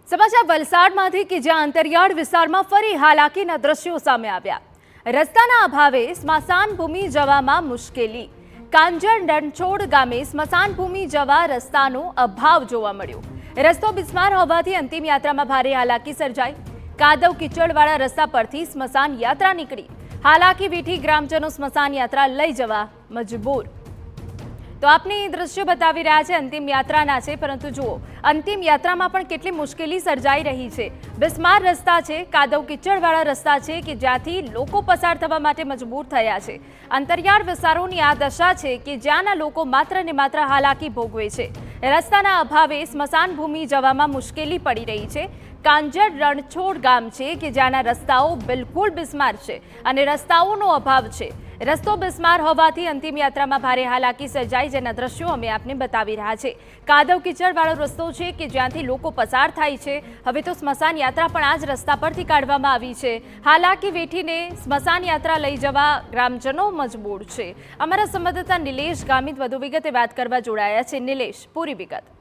સમાચાર વલસાડમાંથી કે જ્યાં અંતરિયાળ વિસ્તારમાં ફરી હાલાકીના દ્રશ્યો સામે આવ્યા। રસ્તાના અભાવે સ્મશાન ભૂમિ જવામાં મુશ્કેલી। કાંજર રણછોડ ગામે સ્મશાન ભૂમિ જવા રસ્તાનો અભાવ જોવા મળ્યો। રસ્તો બિસ્માર હોવાથી અંતિમ યાત્રામાં ભારે હાલાકી સર્જાઈ। કાદવ કીચડવાળા રસ્તા પરથી સ્મશાન યાત્રા નીકળી। હાલાકી વેઠી ગ્રામજનો સ્મશાન યાત્રા લઈ જવા મજબૂર। તો આપને દ્રશ્યો બતાવી રહ્યા છે અંતિમ યાત્રાના છે, પરંતુ જુઓ અંતિમ યાત્રામાં પણ કેટલી મુશ્કેલી સર્જાઈ રહી છે। બિસ્માર રસ્તા છે, કાદવ કીચડવાળા રસ્તા છે કે જ્યાંથી લોકો પસાર થવા માટે મજબૂર થયા છે। અંતરિયાળ વિસ્તારોની આ દશા છે કે જ્યાંના લોકો માત્ર ને માત્ર હાલાકી ભોગવે છે। રસ્તાના અભાવે સ્મશાન ભૂમિ જવામાં મુશ્કેલી પડી રહી છે। કાંજર રણછોડ ગામ છે કે જ્યાંના રસ્તાઓ બિલકુલ બિસ્માર છે અને રસ્તાઓનો અભાવ છે। રસ્તો બિસ્માર હોવાથી અંતિમ યાત્રામાં ભારે હાલાકી સર્જાઈ, જેના દ્રશ્યો અમે આપને બતાવી રહ્યા છે। કાદવ કીચડવાળો રસ્તો છે કે જ્યાંથી લોકો પસાર થાય છે। હવે તો સ્મશાન યાત્રા પણ આ જ રસ્તા પરથી કાઢવામાં આવી છે। હાલાકી વેઠીને સ્મશાન યાત્રા લઈ જવા ગ્રામજનો મજબૂર છે। અમારા સંવાદદાતા નિલેશ ગામિત વધુ વિગતે વાત કરવા જોડાયા છે। નિલેશ, પૂરી વિગત।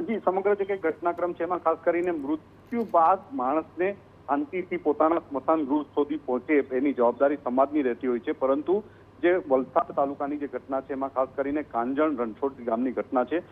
જી, સમગ્ર જે ઘટનાક્રમ છે એમાં ખાસ કરીને મૃત્યુ બાદ માણસને શાંતિથી પોતાના સ્મશાન ગૃહ સુધી પહોંચે એની જવાબદારી સમાજની રહેતી હોય છે, પરંતુ જે વલસાડ તાલુકાની જે ઘટના છે એમાં ખાસ કરીને કાંજણ રણછોડ ગામની ઘટના છે।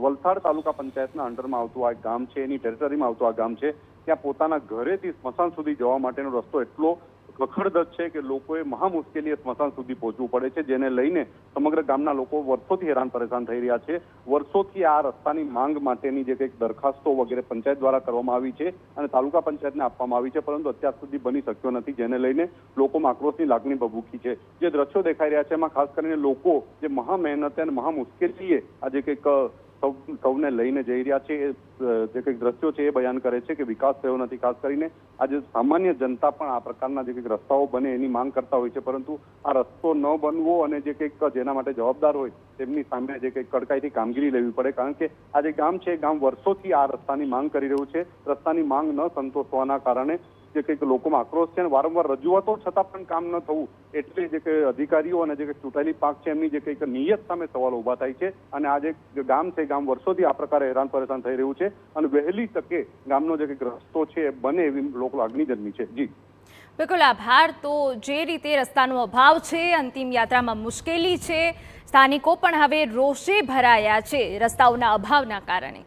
વલસાડ તાલુકા પંચાયતના અંડરમાં આવતું આ ગામ છે, એની ટેરિટરીમાં આવતું આ ગામ છે। ત્યાં પોતાના ઘરેથી સ્મશાન સુધી જવા માટેનો રસ્તો એટલો ખખડધજ છે કે લોકોએ મહા મુશ્કેલીએ સ્મશાન સુધી પહોંચવું પડે છે, જેને લઈને સમગ્ર ગામના લોકો વર્ષોથી હેરાન પરેશાન થઈ રહ્યા છે। વર્ષોથી આ રસ્તાની માંગ માટેની જે કંઈક દરખાસ્તો વગેરે પંચાયત દ્વારા કરવામાં આવી છે અને તાલુકા પંચાયતને આપવામાં આવી છે, પરંતુ અત્યાર સુધી બની શક્યો નથી, જેને લઈને લોકોમાં આક્રોશની લાગણી ભભૂકી છે। જે દ્રશ્યો દેખાઈ રહ્યા છે એમાં ખાસ કરીને લોકો જે મહા મહેનતે અને મહા મુશ્કેલીએ આજે કંઈક સૌને લઈને જઈ રહ્યા છે, જે કંઈક દ્રશ્યો છે એ બયાન કરે છે કે વિકાસ થયો નથી। ખાસ કરીને આજે સામાન્ય જનતા પણ આ પ્રકારના જે કંઈક રસ્તાઓ બને એની માંગ કરતા હોય છે, પરંતુ આ રસ્તો ન બનવો અને જે કંઈક જેના માટે જવાબદાર હોય તેમની સામે જે કંઈક કડકાઈથી કામગીરી લેવી પડે, કારણ કે આ જે ગામ છે ગામ વર્ષોથી આ રસ્તાની માંગ કરી રહ્યું છે। રસ્તાની માંગ ન સંતોષવાના કારણે જે કંઈક લોકોમાં આક્રોશ છે અને વારંવાર રજૂઆતો છતાં પણ કામ ન થવું એટલે જે કંઈ અધિકારીઓ અને જે કંઈક ચૂંટાયેલી પાંખ છે એમની જે કંઈક નિયત સામે સવાલો ઉભા થાય છે અને આ જે ગામ છે ગામ વર્ષોથી આ પ્રકારે હેરાન પરેશાન થઈ રહ્યું છે અને વહેલી તકે ગામનો જે કંઈક રસ્તો છે એ બને એવી લોકો લાગણી જન્મી છે। જી બિલકુલ, આભાર। તો જે રીતે રસ્તાનો અભાવ છે, અંતિમ યાત્રામાં મુશ્કેલી છે, સ્થાનિકો પણ હવે રોષે ભરાયા છે રસ્તાઓના અભાવના કારણે।